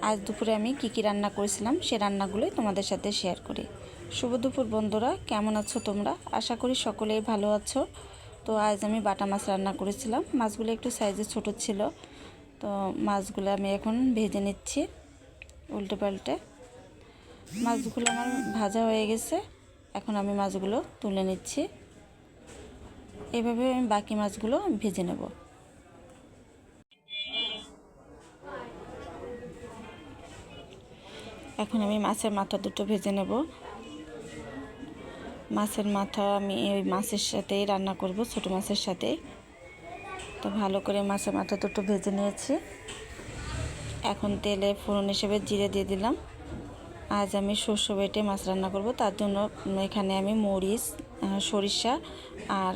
আজ দুপুরে আমি কী রান্না করেছিলাম সে রান্নাগুলোই তোমাদের সাথে শেয়ার করি। শুভ দুপুর বন্ধুরা, কেমন আছো তোমরা? আশা করি সকলেই ভালো আছো। তো আজ আমি বাটা মাছ রান্না করেছিলাম। মাছগুলো একটু সাইজে ছোট ছিল। তো মাছগুলো আমি এখন ভেজে নিচ্ছি উল্টে পাল্টে। মাছগুলো আমার ভাজা হয়ে গেছে। এখন আমি মাছগুলো তুলে নিচ্ছি। এভাবে আমি বাকি মাছগুলো ভেজে নেব। এখন আমি মাছের মাথা দুটো ভেজে নেব। মাছের মাথা আমি ওই মাছের সাথেই রান্না করব, ছোটো মাছের সাথে। তো ভালো করে মাছের মাথা দুটো ভেজে নিয়েছি। এখন তেলে ফোড়ন হিসেবে জিরে দিয়ে দিলাম। আজ আমি সর্ষে বেটে মাছ রান্না করব, তার জন্য এখানে আমি মরিচ, সরিষা আর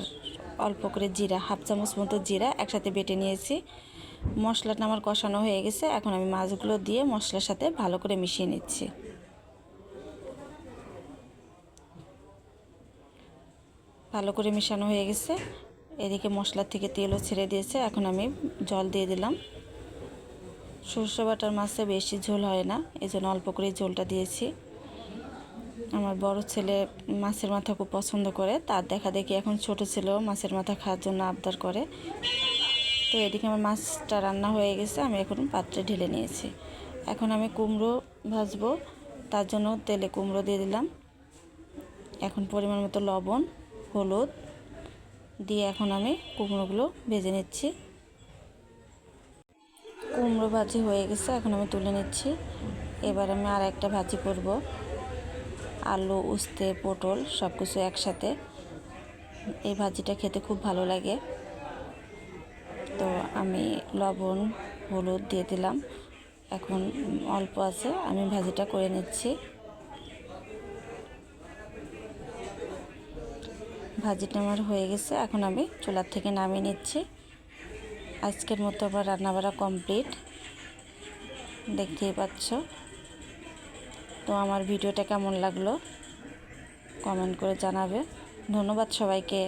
অল্প করে জিরা, হাফ চামচ মতো জিরা একসাথে বেটে নিয়েছি। মশলাটা আমার কষানো হয়ে গেছে। এখন আমি মাছগুলো দিয়ে মশলার সাথে ভালো করে মিশিয়ে নিচ্ছি। ভালো করে মিশানো হয়ে গেছে। এদিকে মশলার থেকে তেলও ছেড়ে দিয়েছে। এখন আমি জল দিয়ে দিলাম। সরষে বাটার মাছে বেশি ঝোল হয় না, এই জন্য অল্প করে ঝোলটা দিয়েছি। আমার বড় ছেলে মাছের মাথা খুব পছন্দ করে, তার দেখা দেখি এখন ছোট ছেলেও মাছের মাথা খাওয়ার জন্য আবদার করে। তো এদিকে আমার মাছটা রান্না হয়ে গেছে, আমি এখন পাত্রে ঢেলে নিয়েছি। এখন আমি কুমড়ো ভাজবো, তার জন্য তেলে কুমড়ো দিয়ে দিলাম। এখন পরিমাণ মতো লবণ, হলুদ দিয়ে এখন আমি কুমড়োগুলো ভেজে নিচ্ছি। কুমড়ো ভাজি হয়ে গেছে, এখন আমি তুলে নিচ্ছি। এবার আমি আর একটা ভাজি করব, আলু, উস্তে, পটল সব কিছু একসাথে। এই ভাজিটা খেতে খুব ভালো লাগে। তো আমি লবণ, হলুদ দিয়ে দিলাম। এখন অল্প আছে, আমি ভাজিটা করে নিচ্ছি। ভাজিটা আমার হয়ে গেছে, এখন আমি চুলার থেকে নামিয়ে নিচ্ছি। আজকের মতো আবার রান্নাবাড়া কমপ্লিট, দেখতেই পাচ্ছ। তো আমার ভিডিওটা কেমন লাগলো কমেন্ট করে জানাবে। ধন্যবাদ সবাইকে।